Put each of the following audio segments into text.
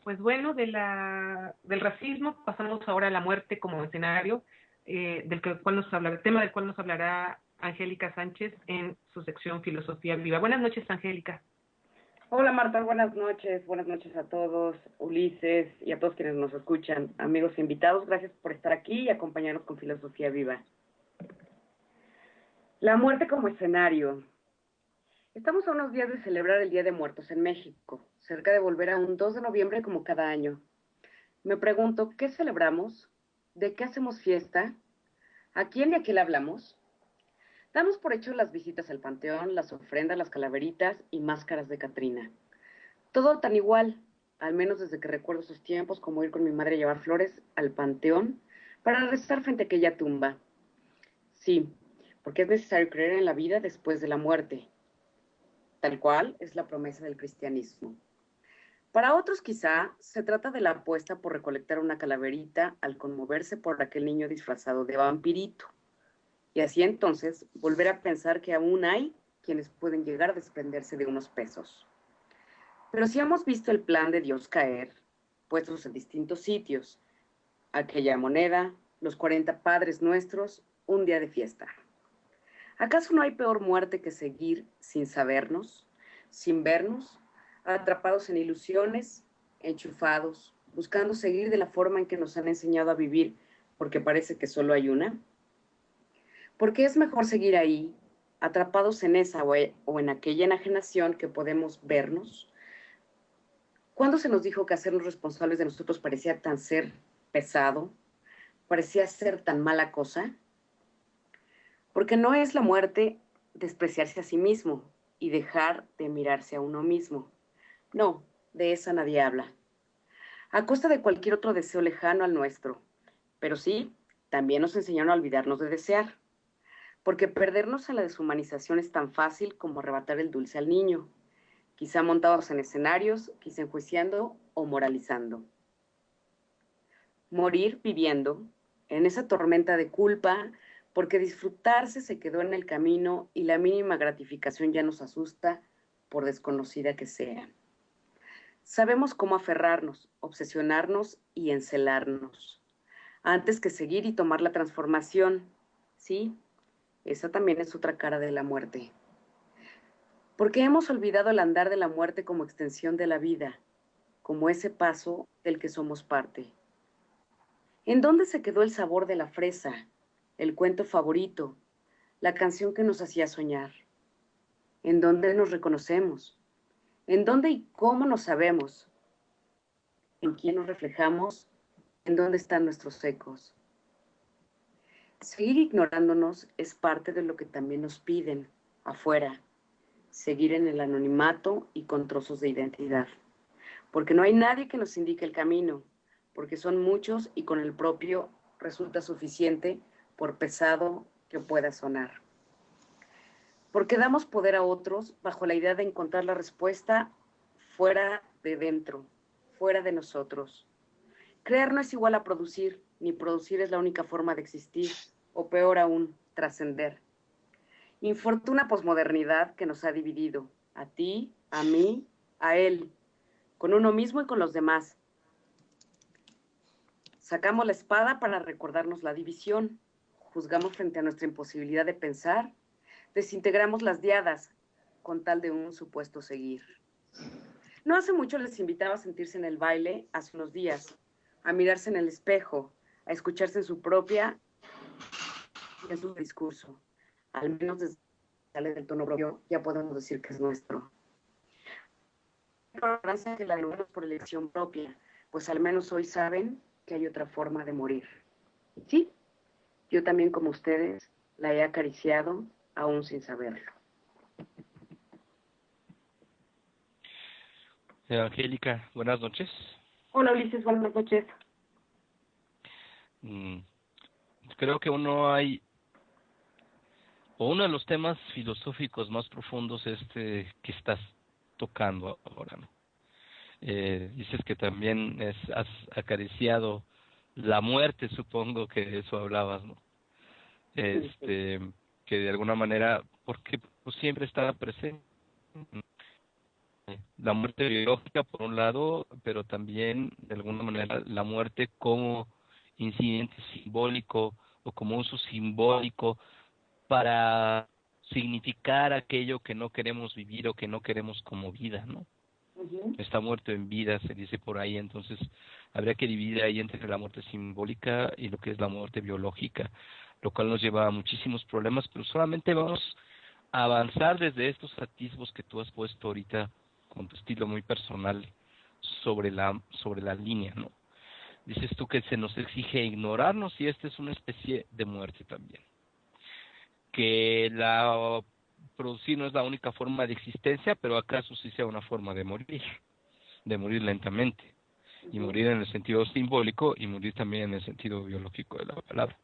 Pues bueno, del racismo pasamos ahora a la muerte como escenario, tema del cual nos hablará Angélica Sánchez en su sección Filosofía Viva. Buenas noches, Angélica. Hola Marta, buenas noches a todos, Ulises y a todos quienes nos escuchan, amigos e invitados, gracias por estar aquí y acompañarnos con Filosofía Viva. La muerte como escenario. Estamos a unos días de celebrar el Día de Muertos en México, cerca de volver a un 2 de noviembre como cada año. Me pregunto, ¿qué celebramos? ¿De qué hacemos fiesta? ¿A quién de aquí le hablamos? Damos por hecho las visitas al panteón, las ofrendas, las calaveritas y máscaras de Catrina. Todo tan igual, al menos desde que recuerdo esos tiempos, como ir con mi madre a llevar flores al panteón para rezar frente a aquella tumba. Sí, porque es necesario creer en la vida después de la muerte. Tal cual es la promesa del cristianismo. Para otros quizá se trata de la apuesta por recolectar una calaverita al conmoverse por aquel niño disfrazado de vampirito. Y así entonces volver a pensar que aún hay quienes pueden llegar a desprenderse de unos pesos. Pero si hemos visto el plan de Dios caer, puestos en distintos sitios, aquella moneda, los 40 padres nuestros, un día de fiesta. ¿Acaso no hay peor muerte que seguir sin sabernos, sin vernos, atrapados en ilusiones, enchufados, buscando seguir de la forma en que nos han enseñado a vivir, porque parece que solo hay una? Porque es mejor seguir ahí, atrapados en esa o en aquella enajenación que podemos vernos. ¿Cuándo se nos dijo que hacernos responsables de nosotros parecía tan ser pesado? ¿Parecía ser tan mala cosa? Porque no es la muerte despreciarse a sí mismo y dejar de mirarse a uno mismo. No, de esa nadie habla. A costa de cualquier otro deseo lejano al nuestro. Pero sí, también nos enseñaron a olvidarnos de desear. Porque perdernos en la deshumanización es tan fácil como arrebatar el dulce al niño, quizá montados en escenarios, quizá enjuiciando o moralizando. Morir viviendo, en esa tormenta de culpa, porque disfrutarse se quedó en el camino y la mínima gratificación ya nos asusta, por desconocida que sea. Sabemos cómo aferrarnos, obsesionarnos y encelarnos, antes que seguir y tomar la transformación. Sí, esa también es otra cara de la muerte. Porque hemos olvidado el andar de la muerte como extensión de la vida, como ese paso del que somos parte. ¿En dónde se quedó el sabor de la fresa, el cuento favorito, la canción que nos hacía soñar? ¿En dónde nos reconocemos? ¿En dónde y cómo nos sabemos? ¿En quién nos reflejamos? ¿En dónde están nuestros ecos? Seguir ignorándonos es parte de lo que también nos piden afuera, seguir en el anonimato y con trozos de identidad. Porque no hay nadie que nos indique el camino, porque son muchos y con el propio resulta suficiente por pesado que pueda sonar. Porque damos poder a otros bajo la idea de encontrar la respuesta fuera de dentro, fuera de nosotros. Crear no es igual a producir, ni producir es la única forma de existir, o peor aún, trascender. Infortuna posmodernidad que nos ha dividido, a ti, a mí, a él, con uno mismo y con los demás. Sacamos la espada para recordarnos la división, juzgamos frente a nuestra imposibilidad de pensar, desintegramos las diadas con tal de un supuesto seguir. No hace mucho les invitaba a sentirse en el baile, hace unos días, a mirarse en el espejo, a escucharse en su propia y en su discurso. Al menos desde que sale del tono propio, ya podemos decir que es nuestro. La ignorancia que la logramos por elección propia, pues al menos hoy saben que hay otra forma de morir. Sí, yo también como ustedes la he acariciado aún sin saberlo. Angélica, buenas noches. Hola Ulises, buenas noches. Mm, Creo que uno de los temas filosóficos más profundos este que estás tocando ahora, ¿no? Dices que también has acariciado la muerte, supongo que de eso hablabas, ¿no? Que de alguna manera, porque pues, siempre está presente, la muerte biológica por un lado, pero también de alguna manera la muerte como incidente simbólico o como uso simbólico para significar aquello que no queremos vivir o que no queremos como vida, ¿no? Está muerto en vida, se dice por ahí, entonces habría que dividir ahí entre la muerte simbólica y lo que es la muerte biológica, lo cual nos lleva a muchísimos problemas, pero solamente vamos a avanzar desde estos atisbos que tú has puesto ahorita con tu estilo muy personal sobre la línea, ¿no? Dices tú que se nos exige ignorarnos y esta es una especie de muerte también. Que la producir no es la única forma de existencia, pero acaso sí sea una forma de morir lentamente, y morir en el sentido simbólico y morir también en el sentido biológico de la palabra.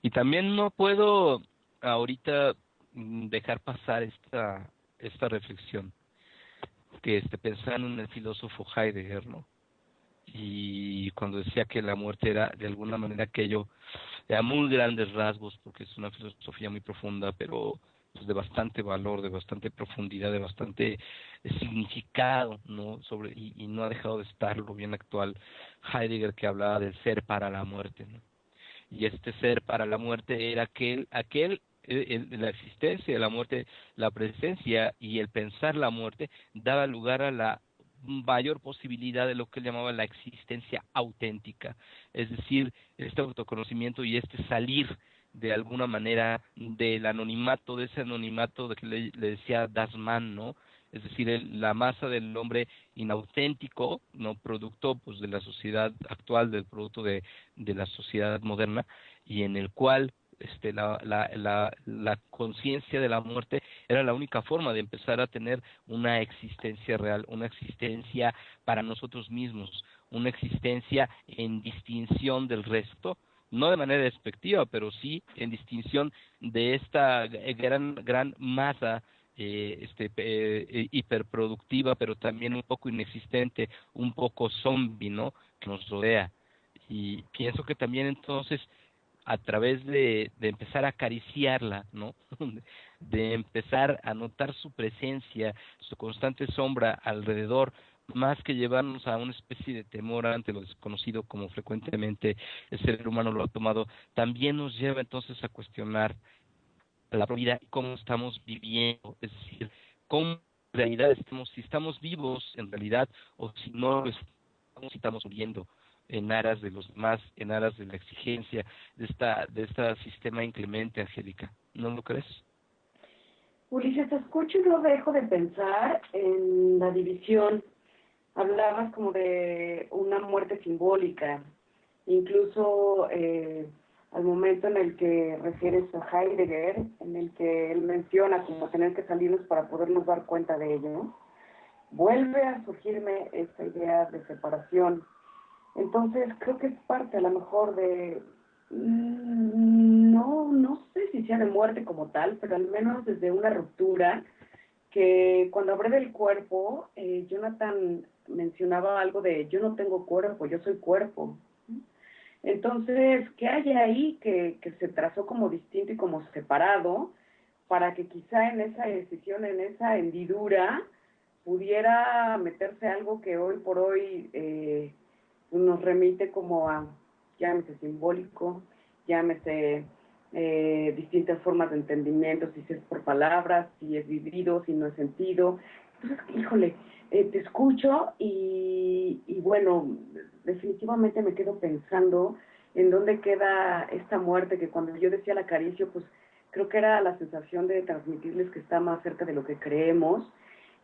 Y también no puedo ahorita dejar pasar esta reflexión, que pensando en el filósofo Heidegger, ¿no? Y cuando decía que la muerte era de alguna manera aquello a muy grandes rasgos, porque es una filosofía muy profunda, pero pues, de bastante valor, de bastante profundidad, de bastante significado, ¿no? Y no ha dejado de estarlo bien actual. Heidegger, que hablaba del ser para la muerte, ¿no? Y este ser para la muerte era la existencia de la muerte, la presencia y el pensar la muerte daba lugar a la mayor posibilidad de lo que él llamaba la existencia auténtica, es decir, este autoconocimiento y este salir de alguna manera del anonimato, de ese anonimato de que le decía Das Man, ¿no? Es decir, la masa del hombre inauténtico, no producto pues de la sociedad actual, del producto de la sociedad moderna, y en el cual la conciencia de la muerte era la única forma de empezar a tener una existencia real, una existencia para nosotros mismos, una existencia en distinción del resto, no de manera despectiva, pero sí en distinción de esta gran masa hiperproductiva, pero también un poco inexistente, un poco zombie, ¿no? Que nos rodea. Y pienso que también entonces a través de empezar a acariciarla, ¿no? De empezar a notar su presencia, su constante sombra alrededor, más que llevarnos a una especie de temor ante lo desconocido, como frecuentemente el ser humano lo ha tomado, también nos lleva entonces a cuestionar la vida y cómo estamos viviendo, es decir, cómo en realidad estamos, si estamos vivos en realidad o si no lo estamos, si estamos muriendo en aras de los demás, en aras de la exigencia de esta sistema inclemente, Angélica. ¿No lo crees? Ulises, te escucho y no dejo de pensar en la división. Hablabas como de una muerte simbólica, incluso al momento en el que refieres a Heidegger, en el que él menciona como tener que salirnos para podernos dar cuenta de ello, ¿no? Vuelve a surgirme esta idea de separación. Entonces creo que es parte a lo mejor de, no sé si sea de muerte como tal, pero al menos desde una ruptura, que cuando hablé del cuerpo, Jonathan mencionaba algo de yo no tengo cuerpo, yo soy cuerpo. Entonces, ¿qué hay ahí que se trazó como distinto y como separado para que quizá en esa decisión, en esa hendidura, pudiera meterse algo que hoy por hoy nos remite como a, llámese simbólico, llámese distintas formas de entendimiento, si es por palabras, si es vivido, si no es sentido? Entonces, híjole, te escucho y bueno, definitivamente me quedo pensando en dónde queda esta muerte, que cuando yo decía la acaricio, pues creo que era la sensación de transmitirles que está más cerca de lo que creemos,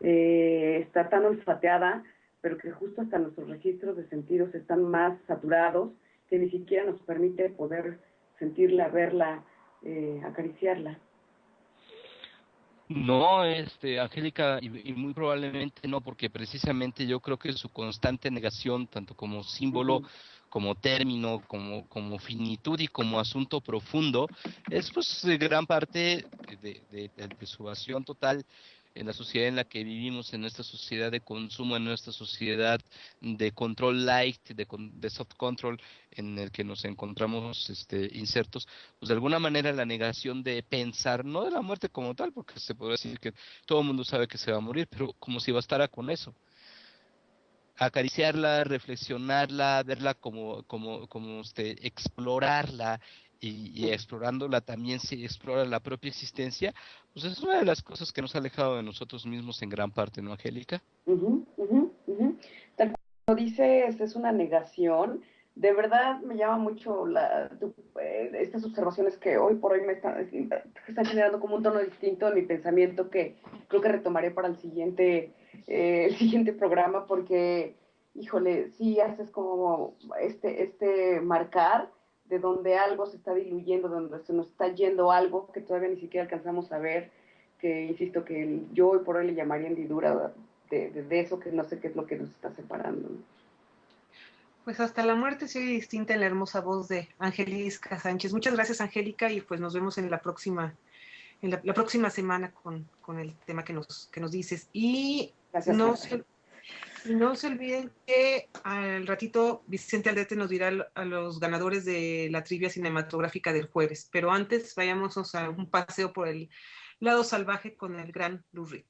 está tan olfateada, pero que justo hasta nuestros registros de sentidos están más saturados, que ni siquiera nos permite poder sentirla, verla, acariciarla. No, Angélica, y muy probablemente no, porque precisamente yo creo que su constante negación, tanto como símbolo, como término, como finitud y como asunto profundo, es pues gran parte de su evasión total en la sociedad en la que vivimos, en esta sociedad de consumo, en esta sociedad de control light, de soft control, en el que nos encontramos insertos, pues de alguna manera la negación de pensar, no de la muerte como tal, porque se podría decir que todo el mundo sabe que se va a morir, pero como si bastara con eso. Acariciarla, reflexionarla, verla como explorarla, y explorándola también se explora la propia existencia, pues es una de las cosas que nos ha alejado de nosotros mismos en gran parte, ¿no, Angélica? Tal como dices, es una negación. De verdad me llama mucho estas observaciones que hoy por hoy están generando como un tono distinto en mi pensamiento que creo que retomaré para el siguiente programa, porque, híjole, sí haces como este marcar de donde algo se está diluyendo, donde se nos está yendo algo que todavía ni siquiera alcanzamos a ver, que insisto que yo hoy por hoy le llamaría hendidura de eso, que no sé qué es lo que nos está separando, ¿no? Pues hasta la muerte se oye distinta en la hermosa voz de Angélica Sánchez. Muchas gracias, Angélica, y pues nos vemos en la próxima semana con el tema que nos dices. Y gracias, no se olviden que al ratito Vicente Aldrete nos dirá a los ganadores de la trivia cinematográfica del jueves. Pero antes vayamos a un paseo por el lado salvaje con el gran Lou Reed.